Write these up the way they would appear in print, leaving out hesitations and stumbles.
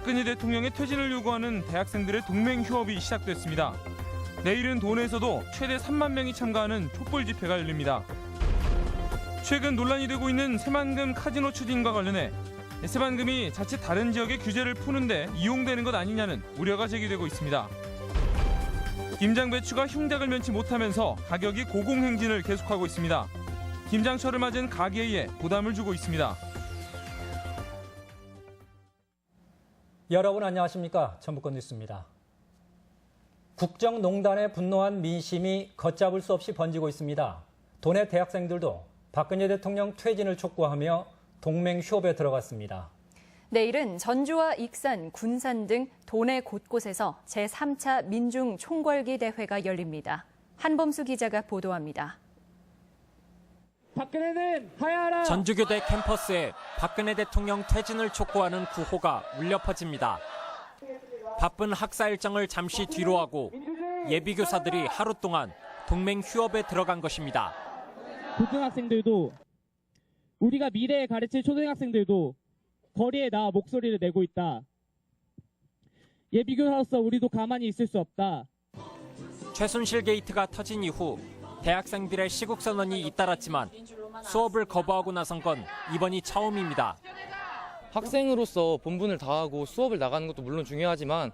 박근혜 대통령의 퇴진을 요구하는 대학생들의 동맹 휴업이 시작됐습니다. 내일은 도내에서도 최대 3만 명이 참가하는 촛불 집회가 열립니다. 최근 논란이 되고 있는 새만금 카지노 추진과 관련해 새만금이 자칫 다른 지역의 규제를 푸는데 이용되는 것 아니냐는 우려가 제기되고 있습니다. 김장 배추가 흉작을 면치 못하면서 가격이 고공행진을 계속하고 있습니다. 김장철을 맞은 가게에 부담을 주고 있습니다. 여러분 안녕하십니까? 전북권 뉴스입니다. 국정농단에 분노한 민심이 걷잡을 수 없이 번지고 있습니다. 도내 대학생들도 박근혜 대통령 퇴진을 촉구하며 동맹 휴업에 들어갔습니다. 내일은 전주와 익산, 군산 등 도내 곳곳에서 제3차 민중 총궐기 대회가 열립니다. 한범수 기자가 보도합니다. 박근혜는 하야하라. 전주교대 캠퍼스에 박근혜 대통령 퇴진을 촉구하는 구호가 울려 퍼집니다. 바쁜 학사 일정을 잠시 뒤로 하고 예비교사들이 하루 동안 동맹 휴업에 들어간 것입니다. 고등학생들도 우리가 미래에 가르칠 초등학생들도 거리에 나와 목소리를 내고 있다. 예비교사로서 우리도 가만히 있을 수 없다. 최순실 게이트가 터진 이후 대학생들의 시국선언이 잇따랐지만 수업을 거부하고 나선 건 이번이 처음입니다. 학생으로서 본분을 다하고 수업을 나가는 것도 물론 중요하지만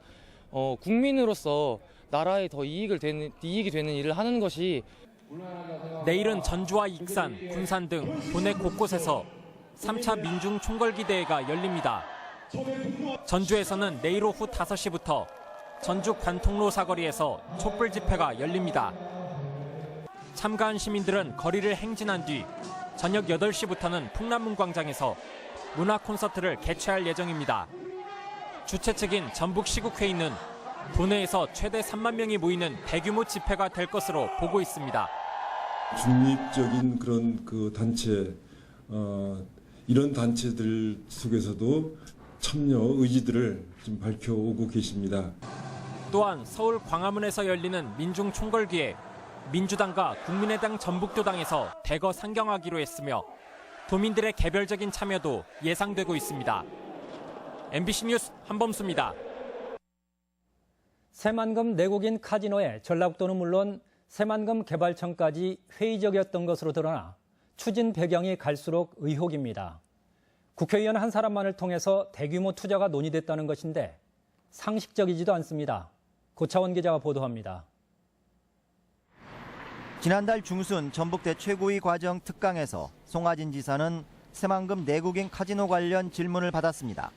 국민으로서 나라에 더 이익이 되는 일을 하는 것이 내일은 전주와 익산, 군산 등 도내 곳곳에서 3차 민중 총궐기 대회가 열립니다. 전주에서는 내일 오후 5시부터 전주 관통로 사거리에서 촛불 집회가 열립니다. 참가한 시민들은 거리를 행진한 뒤 저녁 8시부터는 풍남문 광장에서 문화 콘서트를 개최할 예정입니다. 주최 측인 전북시국회의는 도내에서 최대 3만 명이 모이는 대규모 집회가 될 것으로 보고 있습니다. 중립적인 그런 단체, 이런 단체들 속에서도 참여 의지들을 좀 밝혀오고 계십니다. 또한 서울 광화문에서 열리는 민중 총궐기에 민주당과 국민의당 전북도당에서 대거 상경하기로 했으며 도민들의 개별적인 참여도 예상되고 있습니다. MBC 뉴스 한범수입니다. 새만금 내국인 카지노에 전라북도는 물론 새만금 개발청까지 회의적이었던 것으로 드러나 추진 배경이 갈수록 의혹입니다. 국회의원 한 사람만을 통해서 대규모 투자가 논의됐다는 것인데 상식적이지도 않습니다. 고차원 기자가 보도합니다. 지난달 중순 전북대 최고위 과정 특강에서 송하진 지사는 새만금 내국인 카지노 관련 질문을 받았습니다.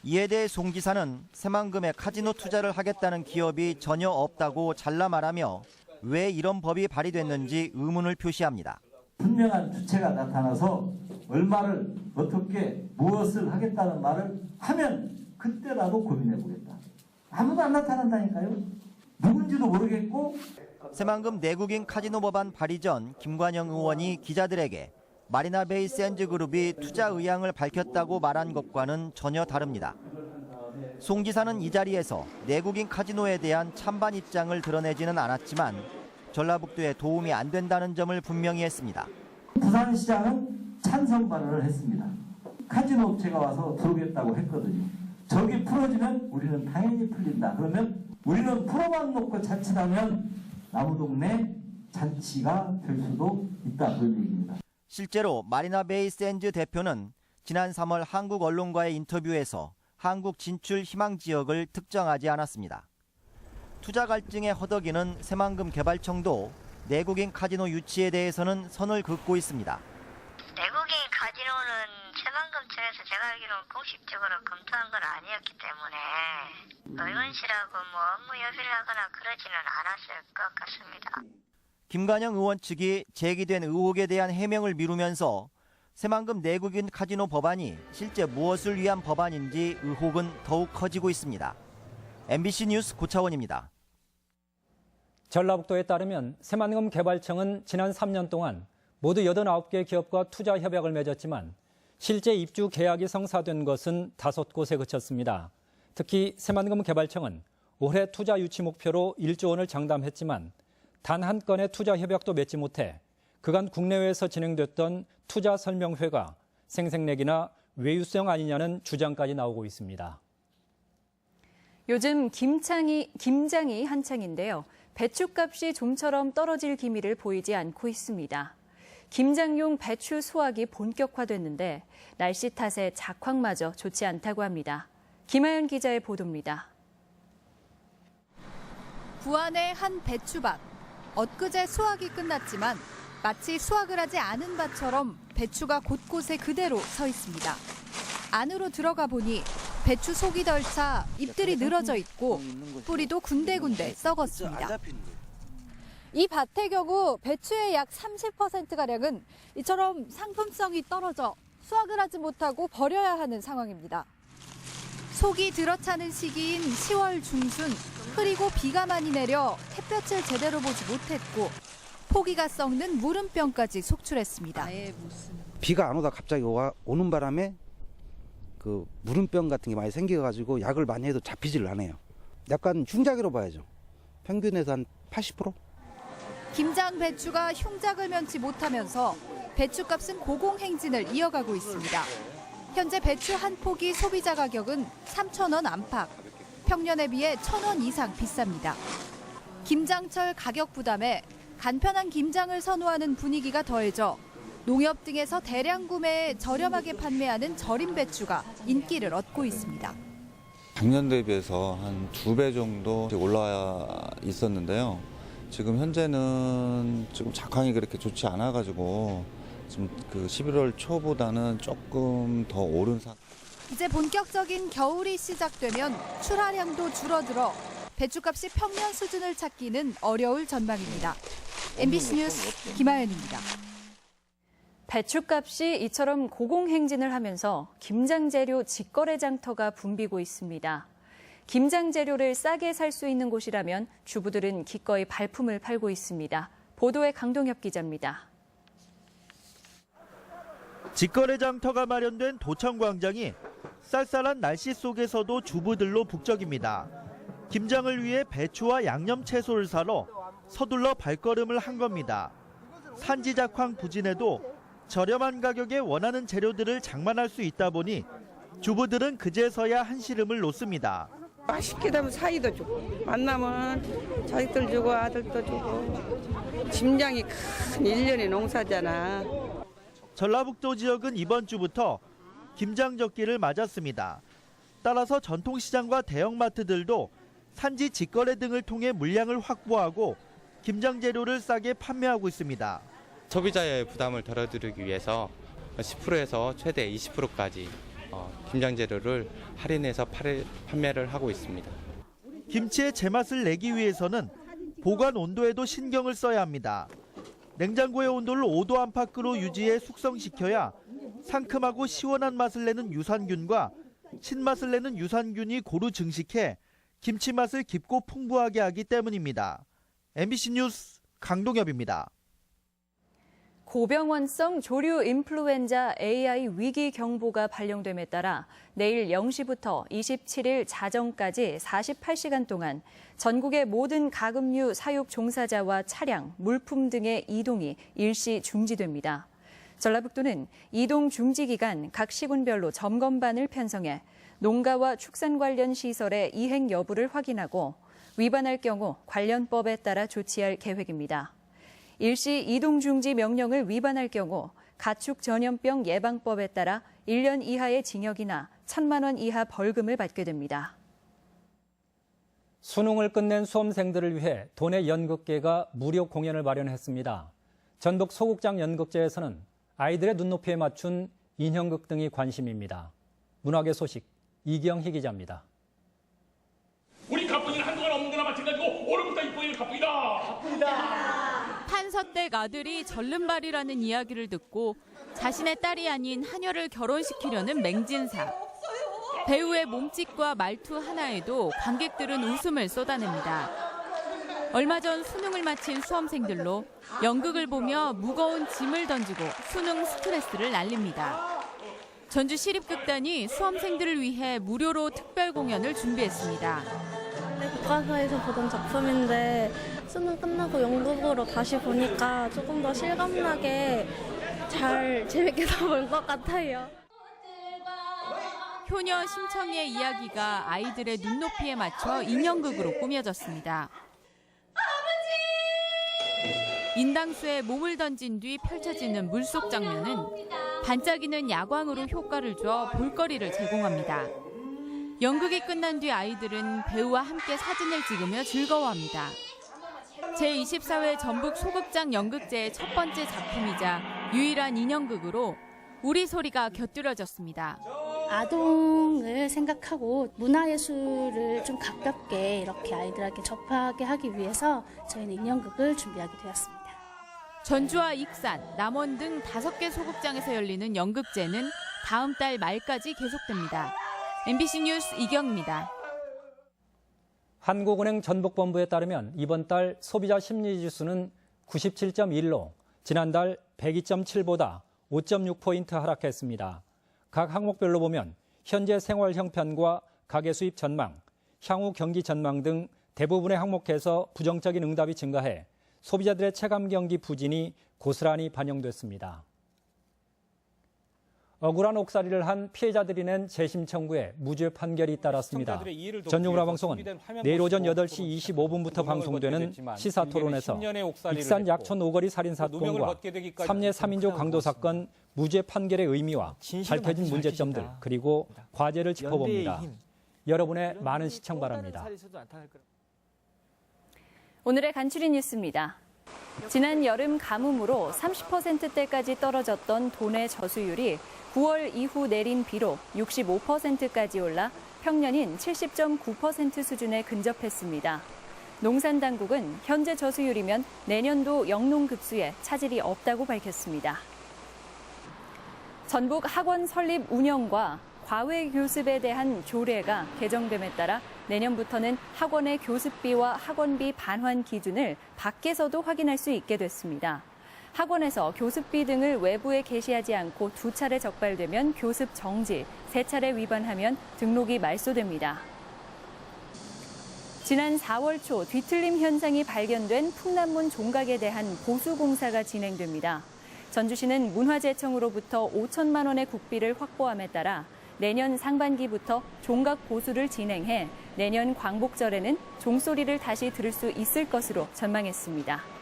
이에 대해 송 지사는 새만금에 카지노 투자를 하겠다는 기업이 전혀 없다고 잘라 말하며 왜 이런 법이 발의됐는지 의문을 표시합니다. 분명한 주체가 나타나서 얼마를 어떻게 무엇을 하겠다는 말을 하면 그때라도 고민해 보겠다. 아무도 안 나타난다니까요. 누군지도 모르겠고. 새만금 내국인 카지노 법안 발의 전 김관영 의원이 기자들에게 마리나베이 샌즈그룹이 투자 의향을 밝혔다고 말한 것과는 전혀 다릅니다. 송 지사는 이 자리에서 내국인 카지노에 대한 찬반 입장을 드러내지는 않았지만 전라북도에 도움이 안 된다는 점을 분명히 했습니다. 부산시장은 찬성 발언을 했습니다. 카지노 업체가 와서 들어오겠다고 했거든요. 저기 풀어지면 우리는 당연히 풀린다. 그러면 우리는 풀어만 놓고 자칫하면 나무동네 잔치가 될 수도 있다. 그런 얘기입니다. 실제로 마리나베이 샌즈 대표는 지난 3월 한국 언론과의 인터뷰에서 한국 진출 희망 지역을 특정하지 않았습니다. 투자 갈증에 허덕이는 새만금 개발청도 내국인 카지노 유치에 대해서는 선을 긋고 있습니다. 내국인 카지노는 새만금청에서 제가 알기로는 공식적으로 검토한 건 아니었기 때문에 의원실하고 업무 협의를 하거나 그러지는 않았을 것 같습니다. 김관영 의원 측이 제기된 의혹에 대한 해명을 미루면서 새만금 내국인 카지노 법안이 실제 무엇을 위한 법안인지 의혹은 더욱 커지고 있습니다. MBC 뉴스 고차원입니다. 전라북도에 따르면 새만금 개발청은 지난 3년 동안 모두 89개 기업과 투자 협약을 맺었지만 실제 입주 계약이 성사된 것은 5곳에 그쳤습니다. 특히 새만금 개발청은 올해 투자 유치 목표로 1조 원을 장담했지만 단 한 건의 투자 협약도 맺지 못해 그간 국내외에서 진행됐던 투자 설명회가 생색내기나 외유성 아니냐는 주장까지 나오고 있습니다. 요즘 김장이 한창인데요. 배추값이 좀처럼 떨어질 기미를 보이지 않고 있습니다. 김장용 배추 수확이 본격화됐는데 날씨 탓에 작황마저 좋지 않다고 합니다. 김하연 기자의 보도입니다. 부안의 한 배추밭. 엊그제 수확이 끝났지만 마치 수확을 하지 않은 밭처럼 배추가 곳곳에 그대로 서 있습니다. 안으로 들어가 보니 배추 속이 덜 차 잎들이 늘어져 있고 뿌리도 군데군데 썩었습니다. 이 밭의 경우 배추의 약 30%가량은 이처럼 상품성이 떨어져 수확을 하지 못하고 버려야 하는 상황입니다. 속이 들어차는 시기인 10월 중순, 흐리고 비가 많이 내려 햇볕을 제대로 보지 못했고 포기가 썩는 무름병까지 속출했습니다. 비가 안 오다 갑자기 오는 바람에 그 무름병 같은 게 많이 생겨가지고 약을 많이 해도 잡히지를 않아요. 약간 흉작이라고 봐야죠. 평균에서 한 80%? 김장 배추가 흉작을 면치 못하면서 배추값은 고공행진을 이어가고 있습니다. 현재 배추 한 포기 소비자 가격은 3,000원 안팎, 평년에 비해 1,000원 이상 비쌉니다. 김장철 가격 부담에 간편한 김장을 선호하는 분위기가 더해져 농협 등에서 대량 구매해 저렴하게 판매하는 절임 배추가 인기를 얻고 있습니다. 작년 대비해서 한 2배 정도 올라 있었는데요. 지금 현재는 지금 작황이 그렇게 좋지 않아가지고 지금 그 11월 초보다는 조금 더 오른 상태. 이제 본격적인 겨울이 시작되면 출하량도 줄어들어 배추값이 평년 수준을 찾기는 어려울 전망입니다. MBC 뉴스 김하연입니다. 배추값이 이처럼 고공행진을 하면서 김장 재료 직거래 장터가 붐비고 있습니다. 김장 재료를 싸게 살 수 있는 곳이라면 주부들은 기꺼이 발품을 팔고 있습니다. 보도에 강동엽 기자입니다. 직거래 장터가 마련된 도청광장이 쌀쌀한 날씨 속에서도 주부들로 북적입니다. 김장을 위해 배추와 양념 채소를 사러 서둘러 발걸음을 한 겁니다. 산지 작황 부진에도 저렴한 가격에 원하는 재료들을 장만할 수 있다 보니 주부들은 그제서야 한시름을 놓습니다. 맛있게 하면 사이도 주고 만나면 자식들 주고 아들도 주고 김장이 큰 1년의 농사잖아. 전라북도 지역은 이번 주부터 김장젓기를 맞았습니다. 따라서 전통시장과 대형마트들도 산지 직거래 등을 통해 물량을 확보하고 김장 재료를 싸게 판매하고 있습니다. 소비자의 부담을 덜어드리기 위해서 10%에서 최대 20%까지 김장 재료를 할인해서 판매를 하고 있습니다. 김치의 제맛을 내기 위해서는 보관 온도에도 신경을 써야 합니다. 냉장고의 온도를 5도 안팎으로 유지해 숙성시켜야 상큼하고 시원한 맛을 내는 유산균과 신맛을 내는 유산균이 고루 증식해 김치 맛을 깊고 풍부하게 하기 때문입니다. MBC 뉴스 강동엽입니다. 고병원성 조류 인플루엔자 AI 위기 경보가 발령됨에 따라 내일 0시부터 27일 자정까지 48시간 동안 전국의 모든 가금류 사육 종사자와 차량, 물품 등의 이동이 일시 중지됩니다. 전라북도는 이동 중지 기간 각 시군별로 점검반을 편성해 농가와 축산 관련 시설의 이행 여부를 확인하고 위반할 경우 관련 법에 따라 조치할 계획입니다. 일시 이동 중지 명령을 위반할 경우 가축 전염병 예방법에 따라 1년 이하의 징역이나 1,000만 원 이하 벌금을 받게 됩니다. 수능을 끝낸 수험생들을 위해 도내 연극계가 무료 공연을 마련했습니다. 전북 소극장 연극제에서는 아이들의 눈높이에 맞춘 인형극 등이 관심입니다. 문화계 소식 이기영희 기자입니다. 우리 갑분이는 한동안 없는 거나 마찬가지고 오늘부터 이쁜이는 갑분이다. 한서댁 아들이 절름발이라는 이야기를 듣고 자신의 딸이 아닌 하녀를 결혼시키려는 맹진사. 배우의 몸짓과 말투 하나에도 관객들은 웃음을 쏟아냅니다. 얼마 전 수능을 마친 수험생들로 연극을 보며 무거운 짐을 던지고 수능 스트레스를 날립니다. 전주 시립극단이 수험생들을 위해 무료로 특별 공연을 준비했습니다. 교과서에서 보던 작품인데 수능 끝나고 연극으로 다시 보니까 조금 더 실감나게 잘 재밌게 본 것 같아요. 효녀 심청이의 이야기가 아이들의 눈높이에 맞춰 인형극으로 꾸며졌습니다. 인당수에 몸을 던진 뒤 펼쳐지는 물속 장면은 반짝이는 야광으로 효과를 줘 볼거리를 제공합니다. 연극이 끝난 뒤 아이들은 배우와 함께 사진을 찍으며 즐거워합니다. 제24회 전북 소극장 연극제의 첫 번째 작품이자 유일한 인형극으로 우리 소리가 곁들여졌습니다. 아동을 생각하고 문화예술을 좀 가깝게 이렇게 아이들에게 접하게 하기 위해서 저희는 인형극을 준비하게 되었습니다. 전주와 익산, 남원 등 5개 소극장에서 열리는 연극제는 다음 달 말까지 계속됩니다. MBC 뉴스 이경입니다. 한국은행 전북본부에 따르면 이번 달 소비자 심리지수는 97.1로 지난달 102.7보다 5.6포인트 하락했습니다. 각 항목별로 보면 현재 생활 형편과 가계 수입 전망, 향후 경기 전망 등 대부분의 항목에서 부정적인 응답이 증가해 소비자들의 체감 경기 부진이 고스란히 반영됐습니다. 억울한 옥살이를 한 피해자들이 낸 재심 청구에 무죄 판결이 따랐습니다. 전용우라 방송은 내일 오전 8시 25분부터 방송되는 시사토론에서 익산 약촌 오거리 살인사건과 삼례 3인조 강도 사건 무죄 판결의 의미와 밝혀진 문제점들 그리고 과제를 짚어봅니다. 여러분의 많은 시청 바랍니다. 오늘의 간추린 뉴스입니다. 지난 여름 가뭄으로 30%대까지 떨어졌던 도내 저수율이 9월 이후 내린 비로 65%까지 올라 평년인 70.9% 수준에 근접했습니다. 농산당국은 현재 저수율이면 내년도 영농급수에 차질이 없다고 밝혔습니다. 전북 학원 설립 운영과 과외 교습에 대한 조례가 개정됨에 따라 내년부터는 학원의 교습비와 학원비 반환 기준을 밖에서도 확인할 수 있게 됐습니다. 학원에서 교습비 등을 외부에 게시하지 않고 2차례 적발되면 교습 정지, 3차례 위반하면 등록이 말소됩니다. 지난 4월 초 뒤틀림 현상이 발견된 풍남문 종각에 대한 보수 공사가 진행됩니다. 전주시는 문화재청으로부터 5천만 원의 국비를 확보함에 따라 내년 상반기부터 종각 보수를 진행해 내년 광복절에는 종소리를 다시 들을 수 있을 것으로 전망했습니다.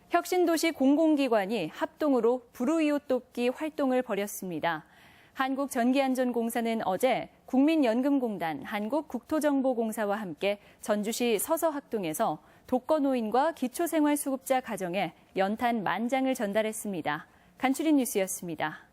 혁신도시 공공기관이 합동으로 불우이웃 돕기 활동을 벌였습니다. 한국전기안전공사는 어제 국민연금공단, 한국국토정보공사와 함께 전주시 서서학동에서 독거노인과 기초생활수급자 가정에 연탄 10,000장을 전달했습니다. 간추린 뉴스였습니다.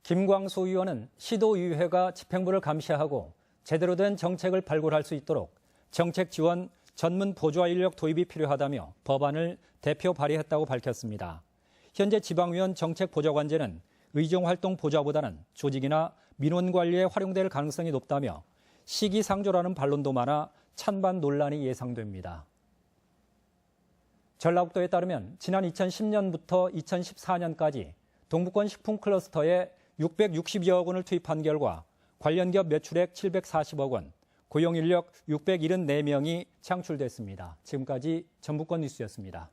김광수 의원은 시도의회가 집행부를 감시하고 제대로 된 정책을 발굴할 수 있도록 정책 지원 전문 보좌 인력 도입이 필요하다며 법안을 대표 발의했다고 밝혔습니다. 현재 지방위원 정책보좌관제는 의정활동 보좌보다는 조직이나 민원 관리에 활용될 가능성이 높다며 시기상조라는 반론도 많아 찬반 논란이 예상됩니다. 전라북도에 따르면 지난 2010년부터 2014년까지 동부권 식품 클러스터에 660여억 원을 투입한 결과 관련 기업 매출액 740억 원, 고용 인력 674명이 창출됐습니다. 지금까지 전북권 뉴스였습니다.